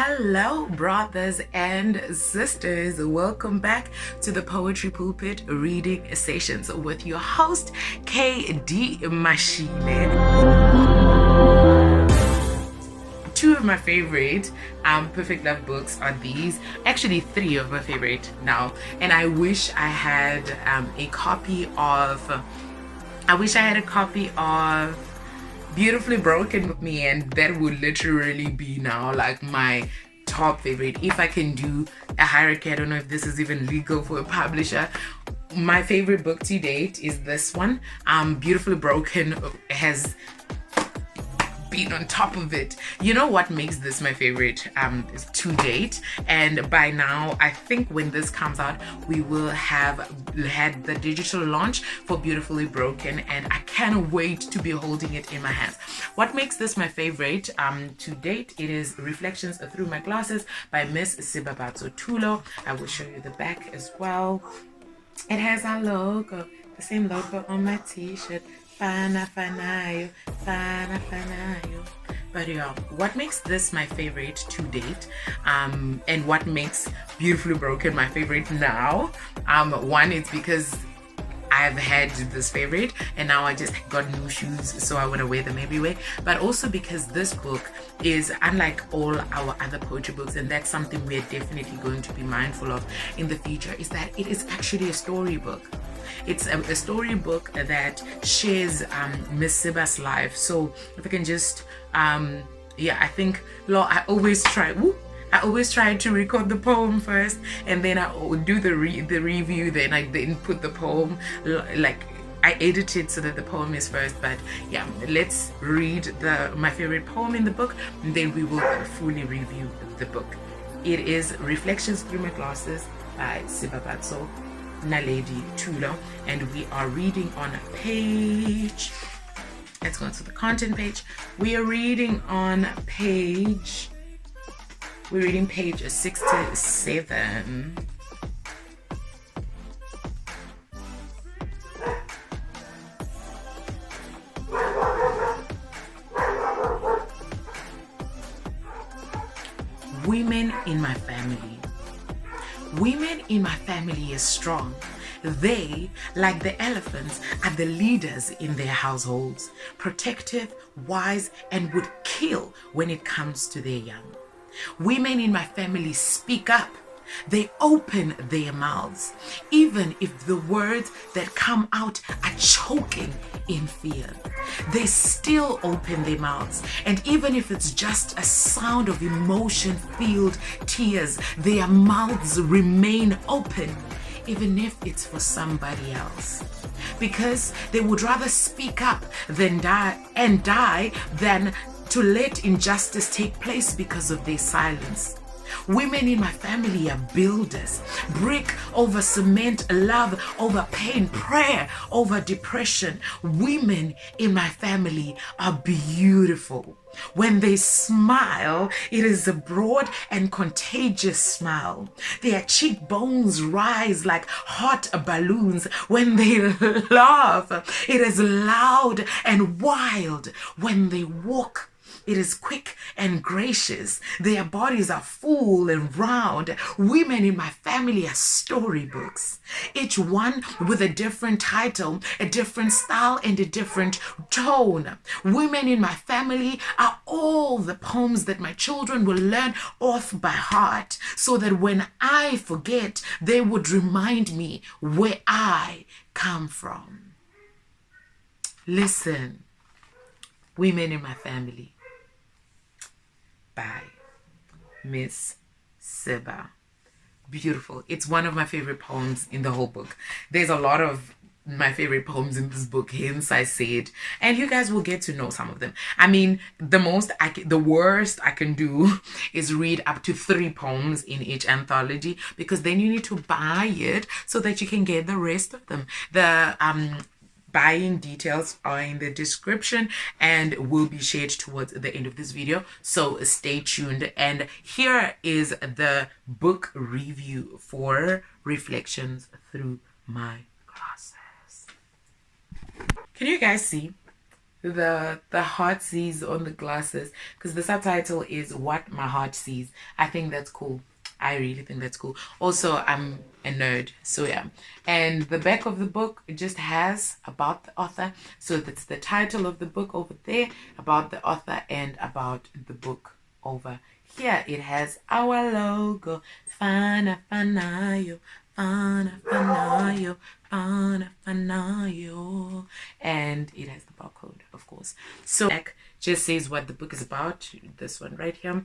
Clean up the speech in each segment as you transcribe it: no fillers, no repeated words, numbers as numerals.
Hello, brothers and sisters. Welcome back to the Poetry Pulpit reading sessions with your host, KD Machine. Two of my favorite Perfect Love books are these. Actually, three of my favorite now. And I wish I had a copy of Beautifully Broken with me, and that would literally be now like my top favorite. If I can do a hierarchy, I don't know if this is even legal for a publisher. My favorite book to date is this one. Beautifully Broken has been on top of it. You know what makes this my favorite to date? And by now, I think when this comes out, we will have had the digital launch for Beautifully Broken, and I can't wait to be holding it in my hands. What makes this my favorite to date? It is Reflections Through My Glasses by Miss Sibabatso Tulo. I will show you the back as well. It has our logo, the same logo on my t-shirt. Fanayo. But yeah, what makes this my favorite to date, and what makes Beautifully Broken my favorite now, one is because I've had this favorite and now I just got new shoes, so I want to wear them everywhere. But also because this book is unlike all our other poetry books, and that's something we're definitely going to be mindful of in the future, is that it is actually a storybook. It's a storybook that shares Miss Siba's life. So if I can just, I think, I always try to record the poem first, and then I would do the review. Then I put the poem, like I edit it so that the poem is first. But yeah, let's read my favorite poem in the book, and then we will fully review the book. It is Reflections Through My Glasses by Sibabatso Naledi Tulo, and we are reading on page, let's go to the content page. We're reading page 67. Women in my family. Women in my family is strong. They, like the elephants, are the leaders in their households, protective, wise, and would kill when it comes to their young. Women in my family speak up. They open their mouths, even if the words that come out are choking in fear. They still open their mouths, and even if it's just a sound of emotion-filled tears, their mouths remain open, even if it's for somebody else. Because they would rather speak up than die than to let injustice take place because of their silence. Women in my family are builders. Brick over cement, love over pain, prayer over depression. Women in my family are beautiful. When they smile, it is a broad and contagious smile. Their cheekbones rise like hot balloons. When they laugh, it is loud and wild. When they walk, it is quick and gracious. Their bodies are full and round. Women in my family are storybooks, each one with a different title, a different style, and a different tone. Women in my family are all the poems that my children will learn off by heart, so that when I forget, they would remind me where I come from. Listen, Women in My Family by Miss Siba. Beautiful. It's one of my favorite poems in the whole book. There's a lot of my favorite poems in this book, hence I said, and you guys will get to know some of them. I mean, the worst I can do is read up to 3 poems in each anthology, because then you need to buy it so that you can get the rest of them. The buying details are in the description and will be shared towards the end of this video, so stay tuned. And here is the book review for Reflections Through My Glasses. Can you guys see? the heart sees on the glasses, because the subtitle is What My Heart Sees. I think that's cool. I really think that's cool. Also, I'm a nerd, so yeah. And the back of the book, it just has about the author. So that's the title of the book over there, about the author, and about the book over here. It has our logo, Fana Fanayo, Fana Fanayo, Fana Fanayo. And it has the barcode, of course. So back just says what the book is about, this one right here.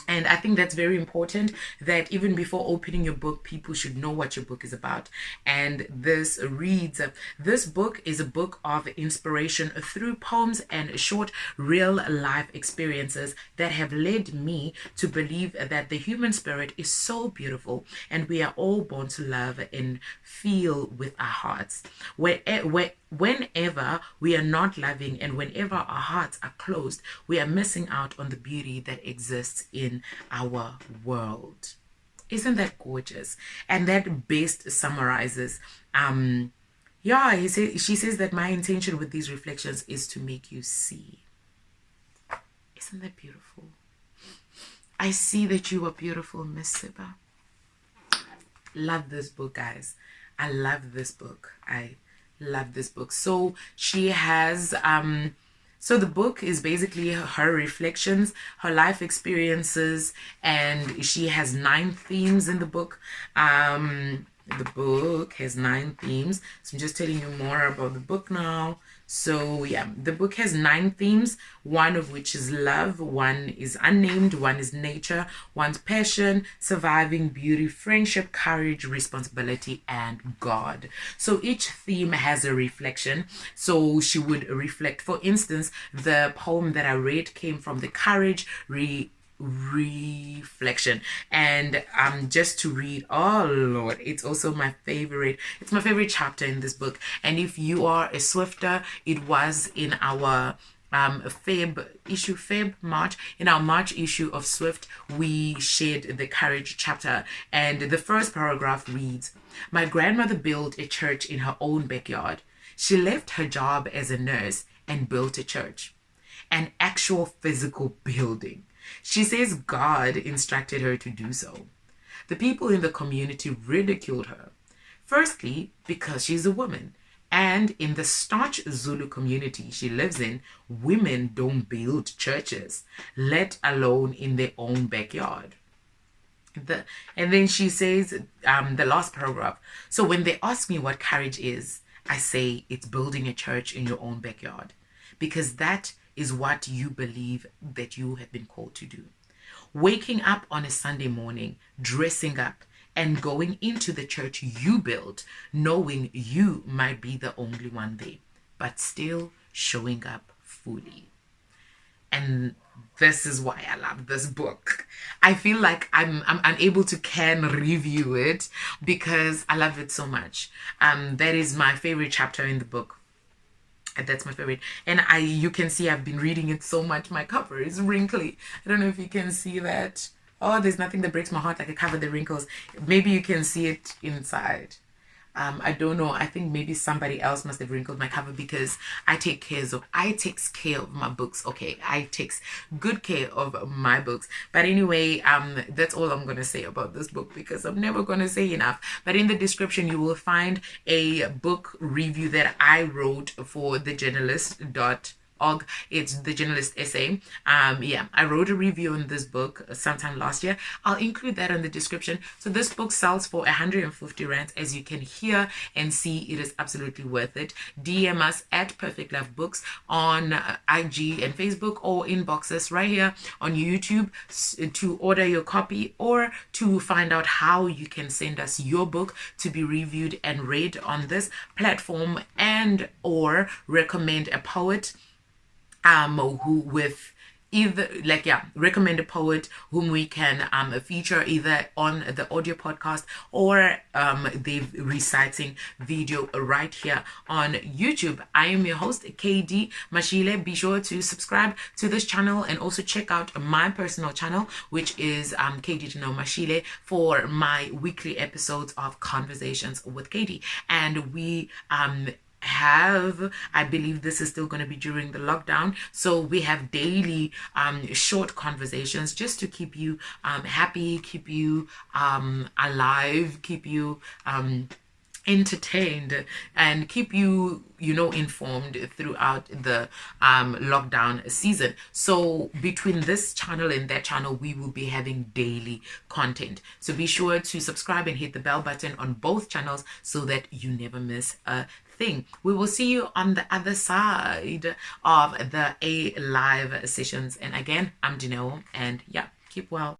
And I think that's very important, that even before opening your book, people should know what your book is about. And this reads, this book is a book of inspiration through poems and short real life experiences that have led me to believe that the human spirit is so beautiful, and we are all born to love and feel with our hearts. Whenever we are not loving and whenever our hearts are closed, we are missing out on the beauty that exists in our world. Isn't that gorgeous? And that best summarizes she says that my intention with these reflections is to make you see. Isn't that beautiful? I see that you are beautiful, Miss Siba. Love this book, guys. I love this book. I love this book. So she has so the book is basically her reflections, her life experiences, and she has 9 themes in the book. The book has 9 themes. So I'm just telling you more about the book now. So yeah, the book has 9 themes, one of which is love, one is unnamed, one is nature, one's passion, surviving, beauty, friendship, courage, responsibility, and God. So each theme has a reflection. So she would reflect, for instance, the poem that I read came from the courage reflection. And just to read, oh Lord, it's also my favorite, it's my favorite chapter in this book. And if you are a Swifter, it was in our March, in our March issue of Swift, we shared the courage chapter. And the first paragraph reads, my grandmother built a church in her own backyard. She left her job as a nurse and built a church, an actual physical building. She says God instructed her to do so. The people in the community ridiculed her. Firstly, because she's a woman. And in the staunch Zulu community she lives in, women don't build churches, let alone in their own backyard. And then she says, the last paragraph, so when they ask me what courage is, I say it's building a church in your own backyard, because that is what you believe that you have been called to do. Waking up on a Sunday morning, dressing up, and going into the church you built, knowing you might be the only one there, but still showing up fully. And this is why I love this book. I feel like I'm unable to review it because I love it so much. That is my favorite chapter in the book. That's my favorite. And you can see I've been reading it so much. My cover is wrinkly. I don't know if you can see that. Oh, there's nothing that breaks my heart like a cover that wrinkles. Maybe you can see it inside. I don't know. I think maybe somebody else must have wrinkled my cover because I take care of my books. Okay, I take good care of my books. But anyway, that's all I'm going to say about this book because I'm never going to say enough. But in the description, you will find a book review that I wrote for thejournalist.org. It's the journalist essay. I wrote a review on this book sometime last year. I'll include that in the description. So this book sells for 150 rand. As you can hear and see, it is absolutely worth it. DM us at Perfect Love Books on IG and Facebook, or inbox us right here on YouTube to order your copy or to find out how you can send us your book to be reviewed and read on this platform, and or recommend a poet recommend a poet whom we can feature either on the audio podcast or they reciting video right here on YouTube. I am your host, KD Mashile. Be sure to subscribe to this channel and also check out my personal channel, which is KD Mashile, for my weekly episodes of Conversations with KD. And we have, I believe this is still going to be during the lockdown, so we have daily short conversations just to keep you happy, keep you alive, keep you entertained, and keep you informed throughout the lockdown season. So between this channel and that channel, we will be having daily content, so be sure to subscribe and hit the bell button on both channels so that you never miss a thing. We will see you on the other side of the A live sessions, and again, I'm Janelle, and yeah, keep well.